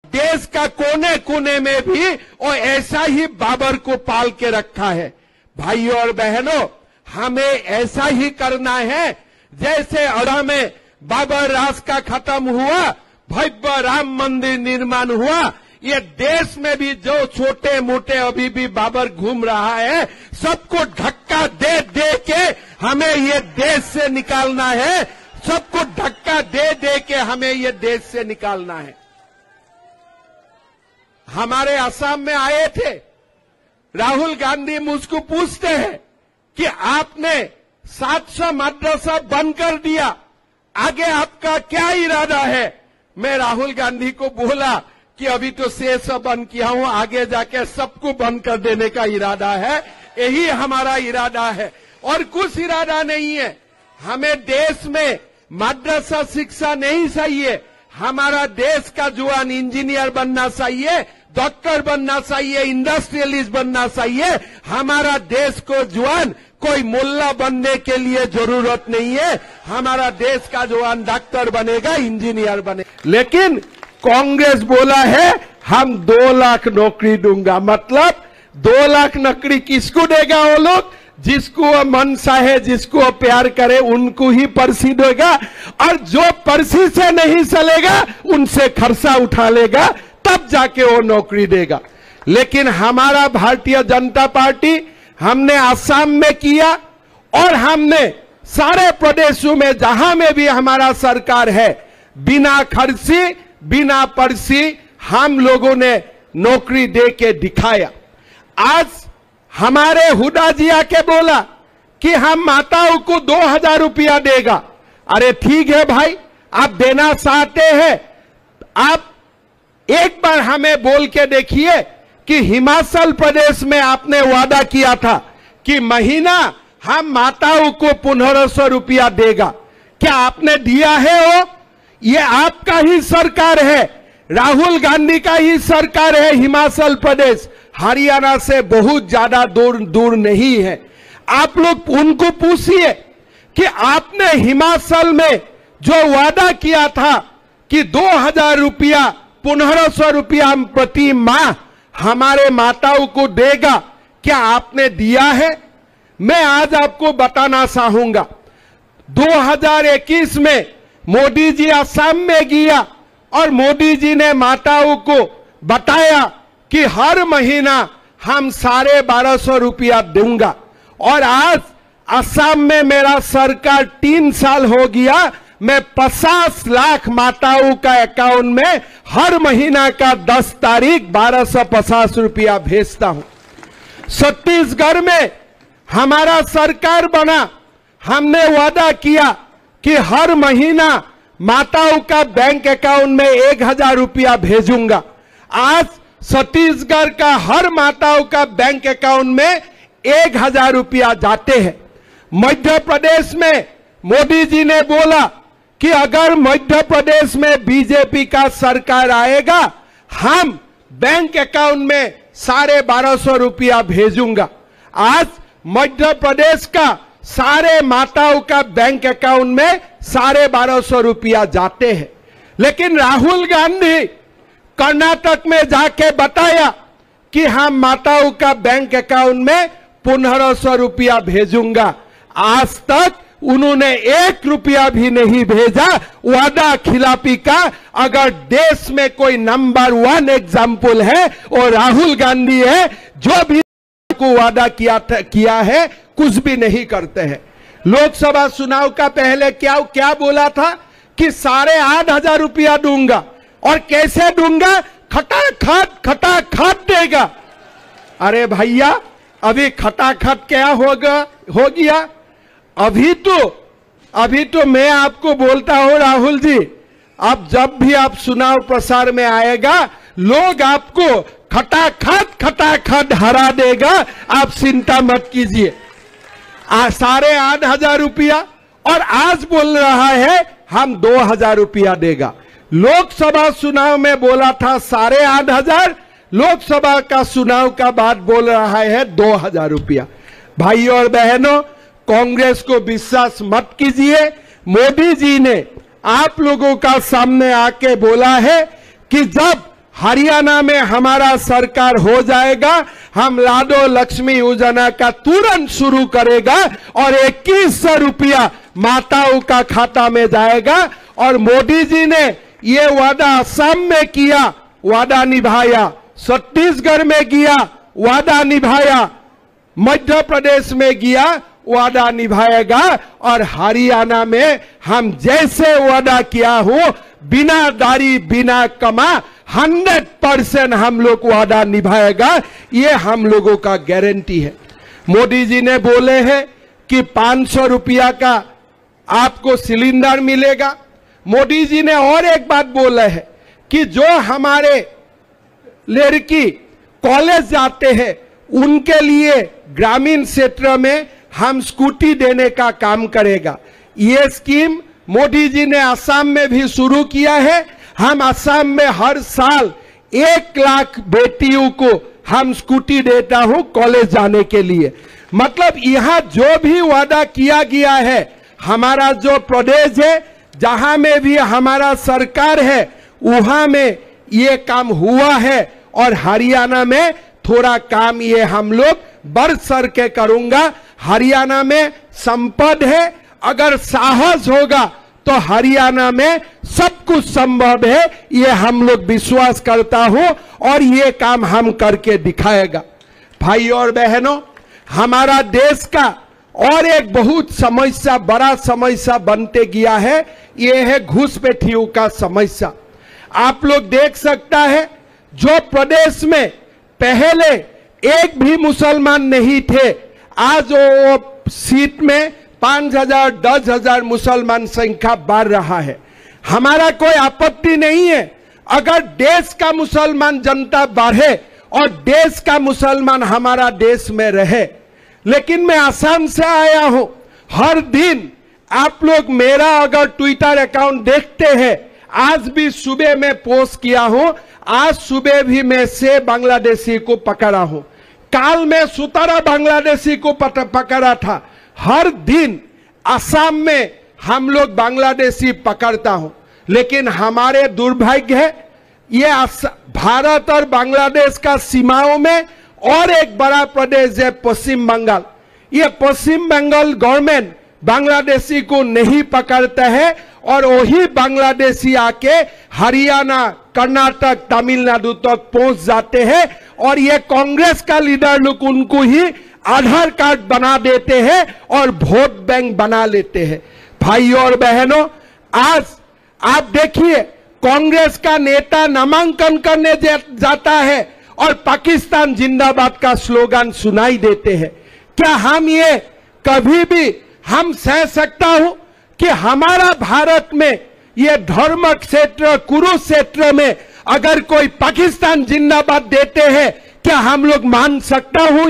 देश का कोने कोने में भी और ऐसा ही बाबर को पाल के रखा है। भाइयों और बहनों, हमें ऐसा ही करना है जैसे अयोध्या में बाबर राज का खत्म हुआ, भव्य राम मंदिर निर्माण हुआ। ये देश में भी जो छोटे मोटे अभी भी बाबर घूम रहा है, सबको धक्का दे दे के हमें ये देश से निकालना है। सबको धक्का दे दे के हमें ये देश से निकालना है। हमारे असम में आए थे, राहुल गांधी मुझको पूछते हैं कि आपने 700 मदरसा बंद कर दिया, आगे आपका क्या इरादा है। मैं राहुल गांधी को बोला कि अभी तो 600 बंद किया हूं, आगे जाके सबको बंद कर देने का इरादा है। यही हमारा इरादा है और कुछ इरादा नहीं है। हमें देश में मदरसा शिक्षा नहीं चाहिए। हमारा देश का जवान इंजीनियर बनना चाहिए, डॉक्टर बनना चाहिए, इंडस्ट्रियलिस्ट बनना चाहिए। हमारा देश को जवान कोई मुल्ला बनने के लिए जरूरत नहीं है। हमारा देश का जवान डॉक्टर बनेगा, इंजीनियर बनेगा। लेकिन कांग्रेस बोला है हम 2 लाख नौकरी दूंगा। मतलब 2 लाख नौकरी किसको देगा? वो लोग जिसको मन चाहे, जिसको प्यार करे उनको ही पर्ची देगा, और जो पर्ची से नहीं चलेगा उनसे खर्चा उठा लेगा, तब जाके वो नौकरी देगा। लेकिन हमारा भारतीय जनता पार्टी, हमने असम में किया और हमने सारे प्रदेशों में जहां में भी हमारा सरकार है, बिना खर्ची बिना पर्ची हम लोगों ने नौकरी दे के दिखाया। आज हमारे हुडा जी आके बोला कि हम माताओं को 2000 रुपया देगा। अरे ठीक है भाई, आप देना चाहते हैं, आप एक बार हमें बोल के देखिए कि हिमाचल प्रदेश में आपने वादा किया था कि महीना हम माताओं को 1500 रुपया देगा। क्या आपने दिया है? वो ये आपका ही सरकार है, राहुल गांधी का ही सरकार है। हिमाचल प्रदेश हरियाणा से बहुत ज्यादा दूर नहीं है। आप लोग उनको पूछिए कि आपने हिमाचल में जो वादा किया था कि 2000 रुपया 1500 रुपया प्रति माह हमारे माताओं को देगा, क्या आपने दिया है? मैं आज आपको बताना चाहूंगा, 2021 में मोदी जी असम में गया और मोदी जी ने माताओं को बताया कि हर महीना हम 1250 रुपया दूंगा। और आज असम में मेरा सरकार 3 साल हो गया, मैं 50 लाख माताओं का अकाउंट में हर महीना का 10 तारीख 1250 रुपया भेजता हूं। छत्तीसगढ़ में हमारा सरकार बना, हमने वादा किया कि हर महीना माताओं का बैंक अकाउंट में 1000 रुपया भेजूंगा। आज छत्तीसगढ़ का हर माताओं का बैंक अकाउंट में 1000 रुपया जाते हैं। मध्य प्रदेश में मोदी जी ने बोला कि अगर मध्य प्रदेश में बीजेपी का सरकार आएगा, हम बैंक अकाउंट में 1250 रुपया भेजूंगा। आज मध्य प्रदेश का सारे माताओं का बैंक अकाउंट में 1250 रुपया जाते हैं। लेकिन राहुल गांधी कर्नाटक में जाके बताया कि हम माताओं का बैंक अकाउंट में 1500 रुपया भेजूंगा। आज तक उन्होंने 1 रुपया भी नहीं भेजा। वादा खिलाफी का अगर देश में कोई नंबर 1 एग्जाम्पल है वो राहुल गांधी है, जो भी को वादा किया है कुछ भी नहीं करते हैं। लोकसभा चुनाव का पहले क्या बोला था कि 8,500 रुपया दूंगा, और कैसे दूंगा? खटाखट देगा। अरे भैया, अभी खटाखट क्या हो गया? अभी तो मैं आपको बोलता हूं राहुल जी, अब जब भी आप चुनाव प्रसार में आएगा, लोग आपको खटाखट हरा देगा। आप चिंता मत कीजिए। 8,500 रुपया, और आज बोल रहा है हम 2,000 रुपया देगा। लोकसभा चुनाव में बोला था 8,500, लोकसभा का चुनाव का बाद बोल रहा है 2,000 रुपया। भाइयों और बहनों, कांग्रेस को विश्वास मत कीजिए। मोदी जी ने आप लोगों का सामने आके बोला है कि जब हरियाणा में हमारा सरकार हो जाएगा, हम लाडो लक्ष्मी योजना का तुरंत शुरू करेगा और 2100 रुपया माताओं का खाता में जाएगा। और मोदी जी ने ये वादा असम में किया, वादा निभाया, छत्तीसगढ़ में किया, वादा निभाया, मध्य प्रदेश में किया, वादा निभाएगा। और हरियाणा में हम जैसे वादा किया हो, बिना दाढ़ी बिना कमा 100% हम लोग वादा निभाएगा, ये हम लोगों का गारंटी है। मोदी जी ने बोले हैं कि 500 रुपया का आपको सिलेंडर मिलेगा। मोदी जी ने और एक बात बोला है कि जो हमारे लड़की कॉलेज जाते हैं उनके लिए ग्रामीण क्षेत्र में हम स्कूटी देने का काम करेगा। ये स्कीम मोदी जी ने असम में भी शुरू किया है। हम असम में हर साल 1 लाख बेटियों को हम स्कूटी देता हूं कॉलेज जाने के लिए। मतलब यहां जो भी वादा किया गया है, हमारा जो प्रदेश है जहां में भी हमारा सरकार है वहां में ये काम हुआ है। और हरियाणा में थोड़ा काम ये हम लोग बढ़ चढ़ के करूंगा। हरियाणा में संपद है, अगर साहस होगा तो हरियाणा में सब कुछ संभव है, ये हम लोग विश्वास करता हूं और ये काम हम करके दिखाएगा। भाई और बहनों, हमारा देश का और एक बहुत समस्या, बड़ा समस्या बनते गया है, ये है घुसपैठियों का समस्या। आप लोग देख सकता है, जो प्रदेश में पहले एक भी मुसलमान नहीं थे, आज वो सीट में 5000 10,000 मुसलमान संख्या बढ़ रहा है। हमारा कोई आपत्ति नहीं है अगर देश का मुसलमान जनता बढ़े और देश का मुसलमान हमारा देश में रहे। लेकिन मैं असम से आया हूं, हर दिन आप लोग मेरा अगर ट्विटर अकाउंट देखते हैं, आज भी सुबह में पोस्ट किया हूं, आज सुबह भी मैं 6 बांग्लादेशी को पकड़ा हूं, काल में 17 बांग्लादेशी को पकड़ा था। हर दिन असम में हम लोग बांग्लादेशी पकड़ता हूं। लेकिन हमारे दुर्भाग्य है, ये भारत और बांग्लादेश का सीमाओं में और एक बड़ा प्रदेश है पश्चिम बंगाल। ये पश्चिम बंगाल गवर्नमेंट बांग्लादेशी को नहीं पकड़ता है और वही बांग्लादेशी आके हरियाणा, कर्नाटक, तमिलनाडु तक पहुंच जाते हैं और ये कांग्रेस का लीडर लोग उनको ही आधार कार्ड बना देते हैं और वोट बैंक बना लेते हैं। भाइयों और बहनों, आज आप देखिए, कांग्रेस का नेता नामांकन करने जाता है और पाकिस्तान जिंदाबाद का स्लोगन सुनाई देते हैं। क्या हम ये कभी भी हम सह सकता हूं कि हमारा भारत में ये धर्म क्षेत्र, कुरुक्षेत्र में अगर कोई पाकिस्तान जिंदाबाद देते हैं, क्या हम लोग मान सकता हूं?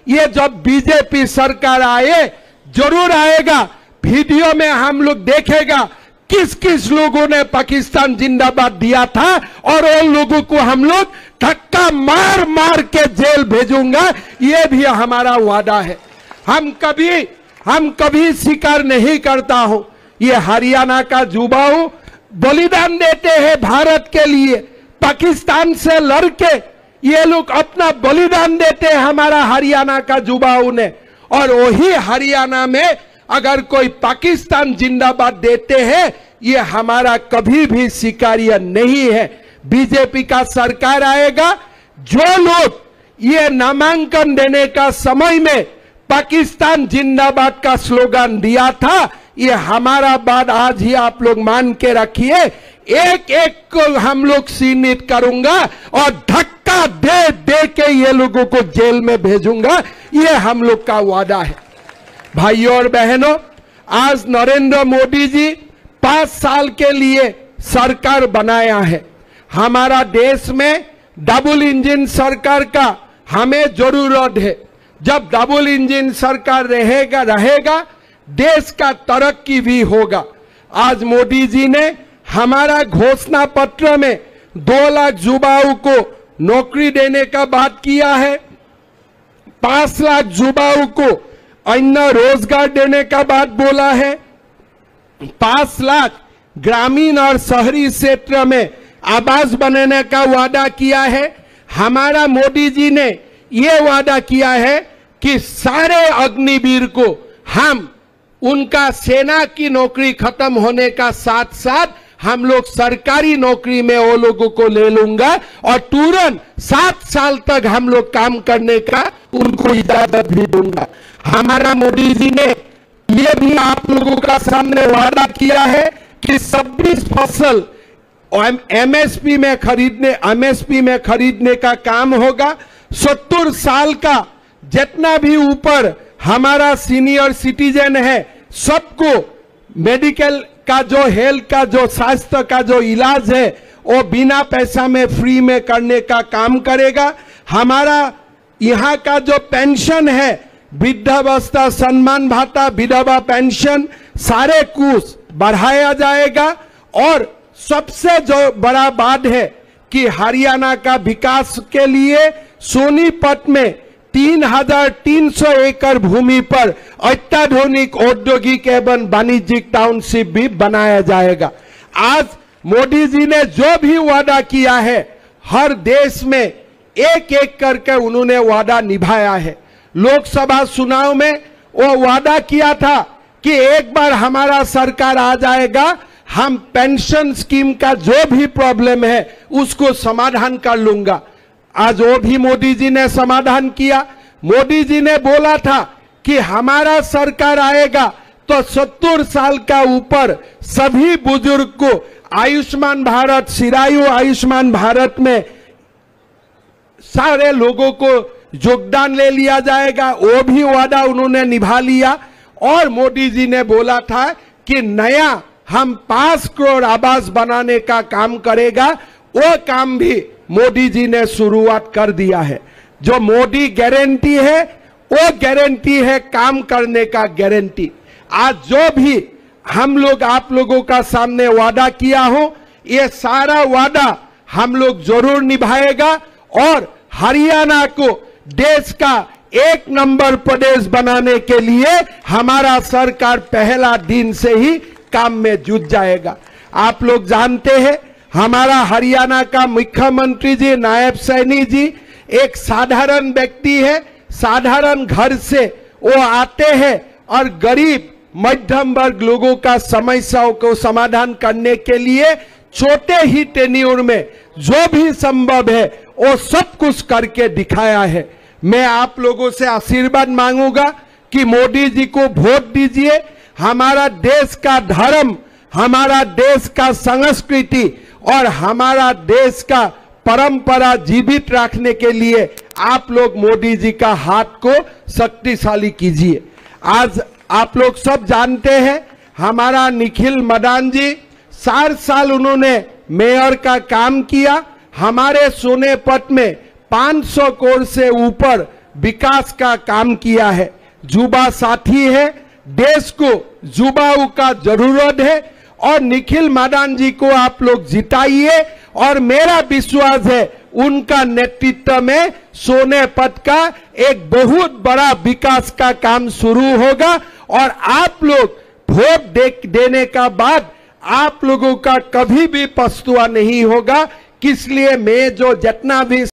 ये जब बीजेपी सरकार आए, जरूर आएगा, वीडियो में हम लोग देखेगा किस किस लोगों ने पाकिस्तान जिंदाबाद दिया था और उन लोगों को हम लोग धक्का मार मार के जेल भेजूंगा। ये भी हमारा वादा है। हम कभी स्वीकार नहीं करता हूं। ये हरियाणा का युवाओं बलिदान देते हैं भारत के लिए, पाकिस्तान से लड़के ये लोग अपना बलिदान देते हैं हमारा हरियाणा का युवाओं ने। और वही हरियाणा में अगर कोई पाकिस्तान जिंदाबाद देते हैं, ये हमारा कभी भी स्वीकार्य नहीं है। बीजेपी का सरकार आएगा, जो लोग ये नामांकन देने का समय में पाकिस्तान जिंदाबाद का स्लोगन दिया था, ये हमारा बात आज ही आप लोग मान के रखिए। एक एक को हम लोग चिन्हित करूंगा और धक्का दे दे के ये लोगों को जेल में भेजूंगा। ये हम लोग का वादा है। भाइयों और बहनों, आज नरेंद्र मोदी जी 5 साल के लिए सरकार बनाया है। हमारा देश में डबल इंजन सरकार का हमें जरूरत है। जब डबल इंजन सरकार रहेगा देश का तरक्की भी होगा। आज मोदी जी ने हमारा घोषणा पत्र में 2 लाख युवाओं को नौकरी देने का बात किया है, 5 लाख युवाओं को अन्य रोजगार देने का बात बोला है, 5 लाख ग्रामीण और शहरी क्षेत्र में आवास बनाने का वादा किया है। हमारा मोदी जी ने ये वादा किया है कि सारे अग्निवीर को हम उनका सेना की नौकरी खत्म होने का साथ साथ हम लोग सरकारी नौकरी में वो लोगों को ले लूंगा और तुरंत 7 साल तक हम लोग काम करने का उनको इजाजत भी दूंगा। हमारा मोदी जी ने ये भी आप लोगों का सामने वादा किया है कि 26 फसल एमएसपी में खरीदने का काम होगा। 70 साल का जितना भी ऊपर हमारा सीनियर सिटीजन है सबको मेडिकल का जो हेल्थ का जो स्वास्थ्य का जो इलाज है वो बिना पैसा में फ्री में करने का काम करेगा। हमारा यहाँ का जो पेंशन है वृद्धावस्था सम्मान भाता विधवा पेंशन सारे कुछ बढ़ाया जाएगा। और सबसे जो बड़ा बात है कि हरियाणा का विकास के लिए सोनीपत में 3,300 एकड़ भूमि पर अत्याधुनिक औद्योगिक एवं वाणिज्यिक टाउनशिप भी बनाया जाएगा। आज मोदी जी ने जो भी वादा किया है हर देश में एक एक करके उन्होंने वादा निभाया है। लोकसभा चुनाव में वो वादा किया था कि एक बार हमारा सरकार आ जाएगा हम पेंशन स्कीम का जो भी प्रॉब्लम है उसको समाधान कर लूंगा। आज वो भी मोदी जी ने समाधान किया। मोदी जी ने बोला था कि हमारा सरकार आएगा तो 70 साल का ऊपर सभी बुजुर्ग को आयुष्मान भारत चिरायु आयुष्मान भारत में सारे लोगों को योगदान ले लिया जाएगा। वो भी वादा उन्होंने निभा लिया। और मोदी जी ने बोला था कि नया हम 5 करोड़ आवास बनाने का काम करेगा। वो काम भी मोदी जी ने शुरुआत कर दिया है। जो मोदी गारंटी है वो गारंटी है काम करने का गारंटी। आज जो भी हम लोग आप लोगों का सामने वादा किया हो ये सारा वादा हम लोग जरूर निभाएगा और हरियाणा को देश का 1 नंबर प्रदेश बनाने के लिए हमारा सरकार पहला दिन से ही काम में जुट जाएगा। आप लोग जानते हैं हमारा हरियाणा का मुख्यमंत्री जी नायब सैनी जी एक साधारण व्यक्ति है। साधारण घर से वो आते हैं और गरीब मध्यम वर्ग लोगों का समस्याओं को समाधान करने के लिए छोटे ही टेन्योर में जो भी संभव है वो सब कुछ करके दिखाया है। मैं आप लोगों से आशीर्वाद मांगूंगा कि मोदी जी को वोट दीजिए। हमारा देश का धर्म हमारा देश का संस्कृति और हमारा देश का परंपरा जीवित रखने के लिए आप लोग मोदी जी का हाथ को शक्तिशाली कीजिए। आज आप लोग सब जानते हैं हमारा निखिल मदान जी 4 साल उन्होंने मेयर का काम किया। हमारे सोनीपत में 500 करोड़ से ऊपर विकास का काम किया है। युवा साथी है, देश को युवाओं का जरूरत है और निखिल मदान जी को आप लोग जिताइए। और मेरा विश्वास है उनका नेतृत्व में सोनीपत का एक बहुत बड़ा विकास का काम शुरू होगा और आप लोग वोट देने का बाद आप लोगों का कभी भी पछतावा नहीं होगा। इसलिए मैं जो जितना भी